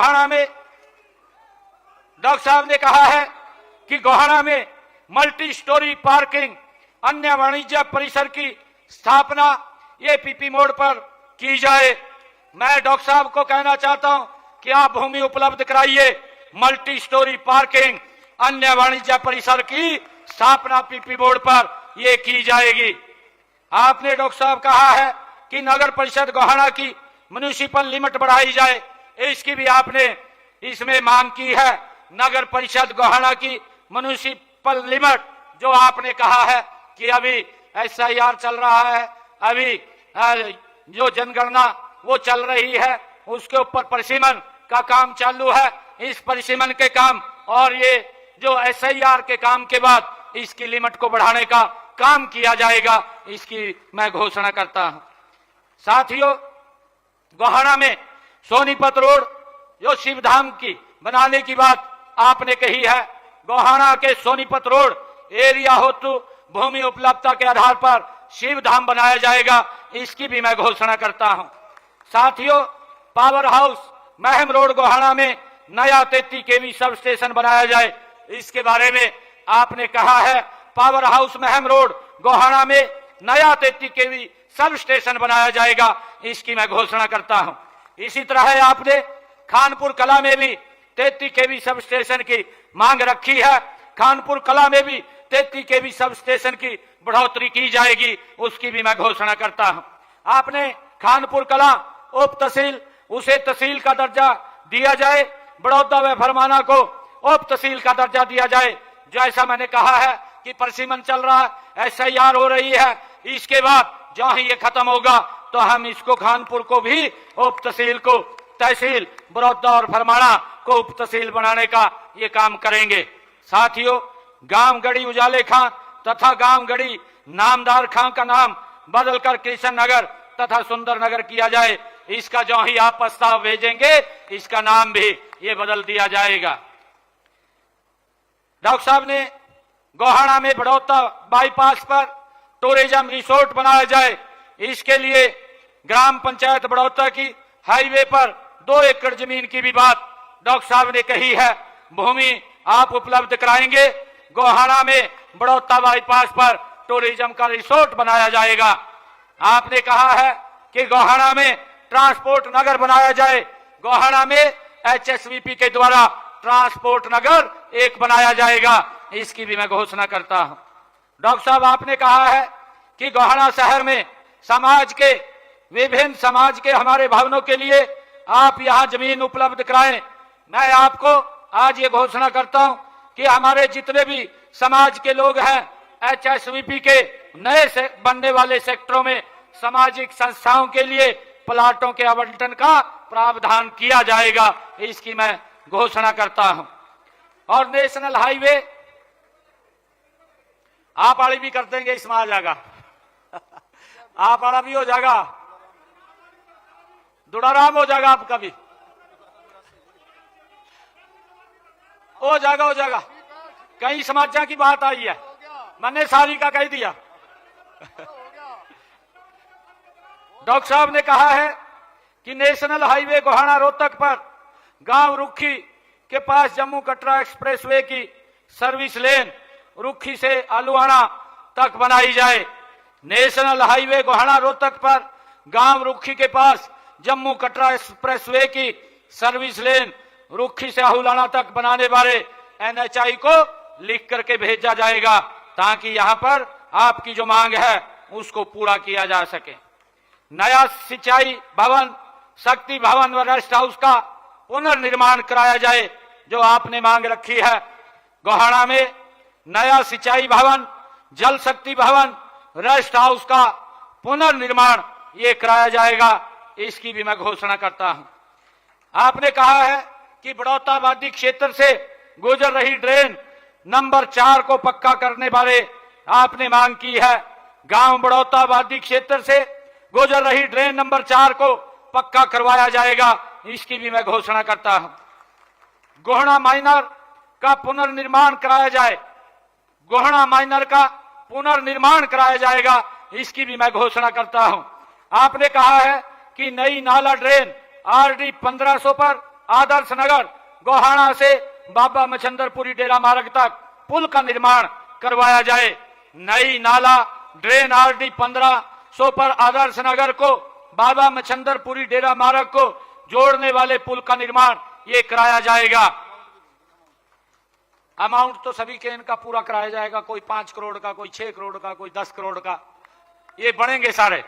गोहाना में डॉक्टर साहब ने कहा है कि गोहाना में मल्टी स्टोरी पार्किंग अन्य वाणिज्य परिसर की स्थापना ये पीपी मोड़ पर की जाए। मैं डॉक्टर साहब को कहना चाहता हूं कि आप भूमि उपलब्ध कराइए, मल्टी स्टोरी पार्किंग अन्य वाणिज्य परिसर की स्थापना पीपी मोड़ पर ये की जाएगी। आपने डॉक्टर साहब कहा है कि नगर परिषद गोहाना की म्युनिसिपल लिमिट बढ़ाई जाए, इसकी भी आपने इसमें मांग की है। नगर परिषद गोहाना की म्युनिसिपल लिमिट जो आपने कहा है कि अभी SIR चल रहा है, अभी जो जनगणना वो चल रही है, उसके ऊपर परिसीमन का काम चालू है। इस परिसीमन के काम और ये जो SIR के काम के बाद इसकी लिमिट को बढ़ाने का काम किया जाएगा, इसकी मैं घोषणा करता हूं। साथियों, गोहाना में सोनीपत रोड जो शिवधाम की बनाने की बात आपने कही है, गोहाना के सोनीपत रोड एरिया हेतु भूमि उपलब्धता के आधार पर शिवधाम बनाया जाएगा, इसकी भी मैं घोषणा करता हूं। साथियों, power house Meham road Gohana में नया 33 kV सब स्टेशन बनाया जाए, इसके बारे में आपने कहा है। Power house Meham road Gohana में नया 33 kV सब स्टेशन बनाया जाएगा, इसकी मैं घोषणा करता हूं। इसी तरह आपने खानपुर कला में भी 33 kV सब स्टेशन की मांग रखी है। खानपुर कला में भी 33 kV सब स्टेशन की बढ़ोतरी की जाएगी, उसकी भी मैं घोषणा करता हूं। आपने खानपुर कला उप तहसील उसे तहसील का दर्जा दिया जाए, बड़ौदा व फरमाना को उप तहसील का दर्जा दिया जाए। जैसा मैंने कहा है कि परिसीमन चल रहा है, SIR हो रही है, इसके बाद जहां ही ये खत्म होगा तो हम इसको खानपुर को भी उप तहसील को तहसील, बड़ौदा और फरमाना को उप तहसील बनाने का ये काम करेंगे। साथियों, गांव गढ़ी उजाले खां तथा गांव गढ़ी नामदार खां का नाम बदलकर कृष्ण नगर तथा सुंदर नगर किया जाए, इसका जो ही आप प्रस्ताव भेजेंगे इसका नाम भी ये बदल दिया जाएगा। डॉक्टर साहब ने गोहाना में बड़ौदा बाईपास पर टूरिज्म रिसोर्ट बनाया जाए, इसके लिए ग्राम पंचायत बड़ौदा की हाईवे पर 2 एकड़ जमीन की भी बात डॉक्टर साहब ने कही है। भूमि आप उपलब्ध कराएंगे, गोहाना में बड़ौदा बाईपास पर टूरिज्म का रिसोर्ट बनाया जाएगा। आपने कहा है कि गोहाना में ट्रांसपोर्ट नगर बनाया जाए, गोहाना में HSVP के द्वारा ट्रांसपोर्ट नगर एक बनाया जाएगा, इसकी भी मैं घोषणा करता हूं। डॉक्टर साहब, आपने कहा है कि गोहाना शहर में समाज के विभिन्न समाज के हमारे भवनों के लिए आप यहां जमीन उपलब्ध कराएं। मैं आपको आज ये घोषणा करता हूं कि हमारे जितने भी समाज के लोग हैं, HSVP के नए से बनने वाले सेक्टरों में सामाजिक संस्थाओं के लिए प्लाटों के आवंटन का प्रावधान किया जाएगा, इसकी मैं घोषणा करता हूं। और नेशनल हाईवे आप आड़ी भी कर देंगे, इसमें आ जाएगा आप आड़ा भी हो जाएगा, दुड़ाराम हो जाएगा, आपका भी हो जाएगा। कई समाजा की बात आई है, मैंने सारी का कह दिया। डॉक्टर साहब ने कहा है कि नेशनल हाईवे गोहाना रोहतक पर गांव रुखी के पास जम्मू कटरा एक्सप्रेसवे की सर्विस लेन रुखी से आलुआना तक बनाई जाए। नेशनल हाईवे गोहाना रोहतक पर गांव रुखी के पास जम्मू कटरा एक्सप्रेसवे की सर्विस लेन रुखी से आहुलाना तक बनाने वाले NHI को लिख करके भेजा जाएगा, ताकि यहां पर आपकी जो मांग है उसको पूरा किया जा सके। नया सिंचाई भवन, शक्ति भवन व रेस्ट हाउस का पुनर्निर्माण कराया जाए, जो आपने मांग रखी है। गोहाना में नया सिंचाई भवन, जल शक्ति भवन, रेस्ट हाउस का पुनर्निर्माण ये कराया जाएगा, इसकी भी मैं घोषणा करता हूं। आपने कहा है कि बड़ौदा आबादी क्षेत्र से गुजर रही ड्रेन नंबर 4 को पक्का करने बारे आपने मांग की है। गांव बड़ौदा आबादी क्षेत्र से गुजर रही ड्रेन नंबर 4 को पक्का करवाया जाएगा, इसकी भी मैं घोषणा करता हूं। गोहाना माइनर का पुनर्निर्माण कराया जाए, गोहाना माइनर का पुनर्निर्माण कराया जाएगा, इसकी भी मैं घोषणा करता हूं। आपने कहा है कि नई नाला ड्रेन RD 1500 पर आदर्श नगर गोहाना से बाबा मछंदरपुरी डेरा मार्ग तक पुल का निर्माण करवाया जाए। नई नाला ड्रेन आरडी 1500 पर आदर्श नगर को बाबा मछंदरपुरी डेरा मार्ग को जोड़ने वाले पुल का निर्माण ये कराया जाएगा। अमाउंट तो सभी के इनका पूरा कराया जाएगा, कोई 5 करोड़ का, कोई 6 करोड़ का, कोई 10 करोड़ का, ये बनेंगे सारे।